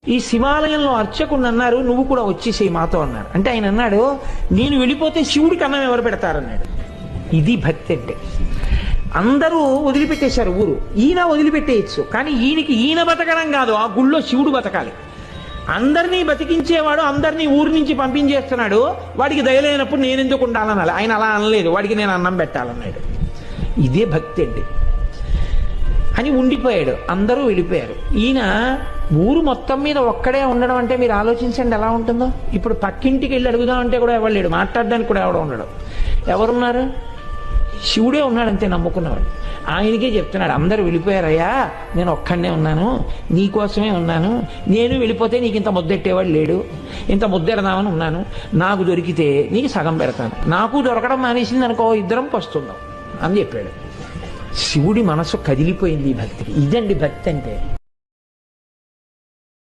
ఈ శివాలయంలో అర్చకుడు అన్నారు, నువ్వు కూడా వచ్చేసేయి మాతో అన్నారు. అంటే ఆయన అన్నాడు, నేను వెళ్ళిపోతే శివుడికి అన్నం ఎవరు పెడతారన్నాడు. ఇది భక్తి అంటే. అందరూ వదిలిపెట్టేశారు ఊరు, ఈయన వదిలిపెట్టేయచ్చు. కానీ ఈయన బతకడం కాదు, ఆ గుళ్ళో శివుడు బతకాలి. అందరినీ బతికించేవాడు అందరినీ ఊరి నుంచి పంపించేస్తున్నాడు, వాడికి దయలేనప్పుడు నేను ఎందుకు ఉండాలనాలి. ఆయన అలా అనలేదు, వాడికి నేను అన్నం పెట్టాలన్నాడు. ఇదే భక్తి అండి అని ఉండిపోయాడు. అందరూ వెళ్ళిపోయారు. ఈయన ఊరు మొత్తం మీద ఒక్కడే ఉండడం అంటే మీరు ఆలోచించండి ఎలా ఉంటుందో. ఇప్పుడు పక్కింటికి వెళ్ళి అడుగుదామంటే కూడా ఎవరు లేడు, మాట్లాడడానికి కూడా ఎవడో ఉండడు. ఎవరున్నారు? శివుడే ఉన్నాడు అంతే, నమ్ముకున్నవాడు. ఆయనకే చెప్తున్నాడు, అందరూ వెళ్ళిపోయారయ్యా, నేను ఒక్కడనే ఉన్నాను, నీకోసమే ఉన్నాను. నేను వెళ్ళిపోతే నీకు ఇంత ముద్దెట్టేవాడు లేడు, ఇంత ముద్దెడదామని ఉన్నాను. నాకు దొరికితే నీకు సగం పెడతాను, నాకు దొరకడం మానేసింది అనుకో, ఇద్దరం పస్తుందాం అని చెప్పాడు. శివుడి మనసు కదిలిపోయింది ఈ భక్తికి. ఇదండి భక్తి అంటే.